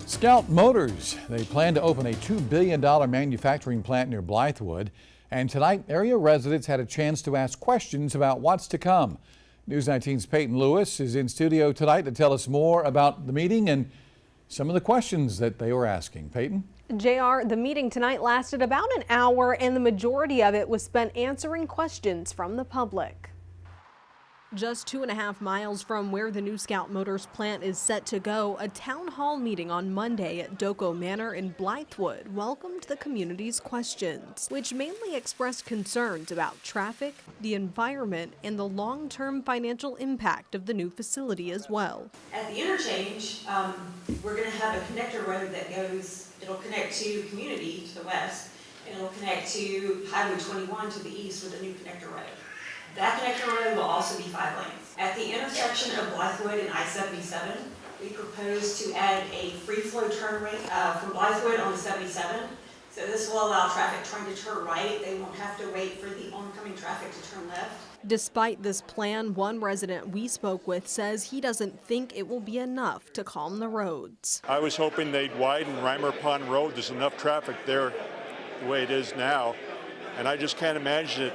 Scout Motors, they plan to open a $2 billion manufacturing plant near Blythewood. And tonight, area residents had a chance to ask questions about what's to come. News 19's Peyton Lewis is in studio tonight to tell us more about the meeting and some of the questions that they were asking. Peyton? JR, the meeting tonight lasted about an hour and the majority of it was spent answering questions from the public. Just 2.5 miles from where the new Scout Motors plant is set to go, a town hall meeting on Monday at Doko Manor in Blythewood welcomed the community's questions, which mainly expressed concerns about traffic, the environment, and the long-term financial impact of the new facility as well. At the interchange, we're going to have a connector road that goes, it'll connect to Community to the west, and it'll connect to Highway 21 to the east with a new connector road. That connector road will also be 5 lanes. At the intersection of Blythewood and I-77, we propose to add a free flow turn rate from Blythewood on the 77. So this will allow traffic trying to turn right. They won't have to wait for the oncoming traffic to turn left. Despite this plan, one resident we spoke with says he doesn't think it will be enough to calm the roads. I was hoping they'd widen Reimer Pond Road. There's enough traffic there the way it is now, and I just can't imagine it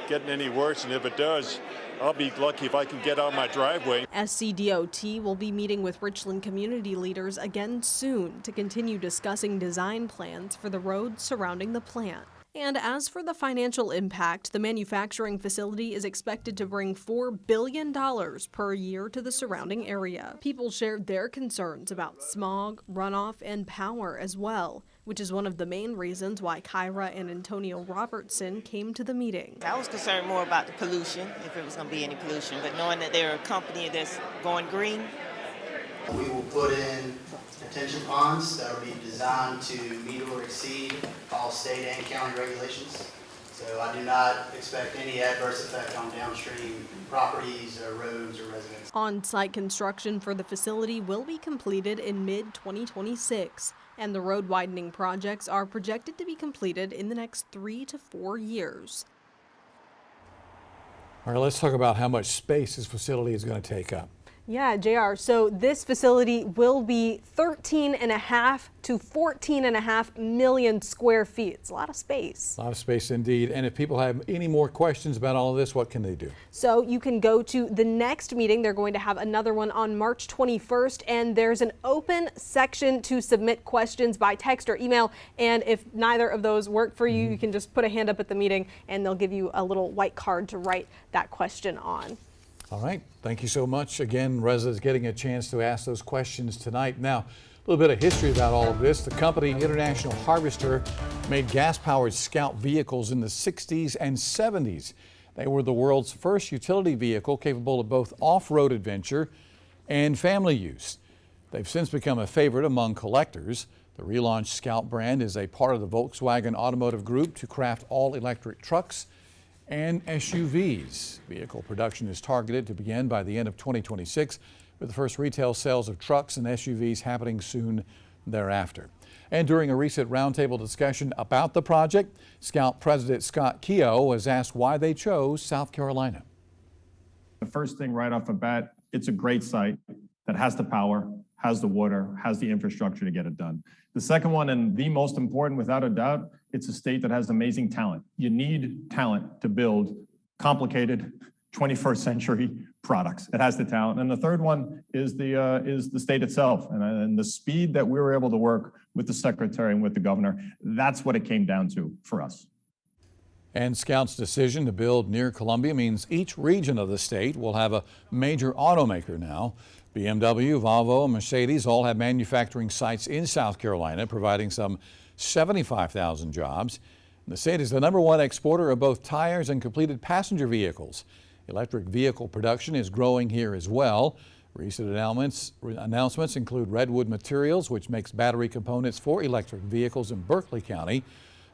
getting any worse, and if it does, I'll be lucky if I can get out my driveway. SCDOT will be meeting with Richland community leaders again soon to continue discussing design plans for the roads surrounding the plant. And as for the financial impact, the manufacturing facility is expected to bring $4 billion per year to the surrounding area. People shared their concerns about smog, runoff, and power as well, which is one of the main reasons why Kyra and Antonio Robertson came to the meeting. I was concerned more about the pollution, if it was going to be any pollution, but knowing that they're a company that's going green. We will put in detention ponds that will be designed to meet or exceed all state and county regulations. So I do not expect any adverse effect on downstream properties or roads or residents. On-site construction for the facility will be completed in mid-2026, and the road widening projects are projected to be completed in the next 3 to 4 years. All right, let's talk about how much space this facility is going to take up. Yeah, JR, so this facility will be 13.5 to 14.5 million square feet. It's a lot of space. A lot of space indeed. And if people have any more questions about all of this, what can they do? So you can go to the next meeting. They're going to have another one on March 21st, and there's an open section to submit questions by text or email. And if neither of those work for you, you can just put a hand up at the meeting and they'll give you a little white card to write that question on. All right. Thank you so much. Again, residents getting a chance to ask those questions tonight. Now, a little bit of history about all of this. The company International Harvester made gas-powered Scout vehicles in the 60s and 70s. They were the world's first utility vehicle capable of both off-road adventure and family use. They've since become a favorite among collectors. The relaunched Scout brand is a part of the Volkswagen Automotive Group to craft all-electric trucks and SUVs. Vehicle production is targeted to begin by the end of 2026, with the first retail sales of trucks and SUVs happening soon thereafter. And during a recent roundtable discussion about the project, Scout President Scott Keogh was asked why they chose South Carolina. The first thing right off the bat, it's a great site that has the power, has the water, has the infrastructure to get it done. The second one, and the most important without a doubt, it's a state that has amazing talent. You need talent to build complicated 21st century products. It has the talent. And the third one is the state itself. And the speed that we were able to work with the secretary and with the governor, that's what it came down to for us. And Scout's decision to build near Columbia means each region of the state will have a major automaker now. BMW, Volvo, and Mercedes all have manufacturing sites in South Carolina, providing some 75,000 jobs. The state is the #1 exporter of both tires and completed passenger vehicles. Electric vehicle production is growing here as well. Recent announcements include Redwood Materials, which makes battery components for electric vehicles in Berkeley County.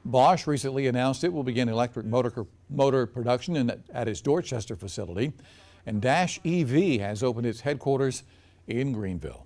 Bosch recently announced it will begin electric motor production at its Dorchester facility. And Dash EV has opened its headquarters in Greenville.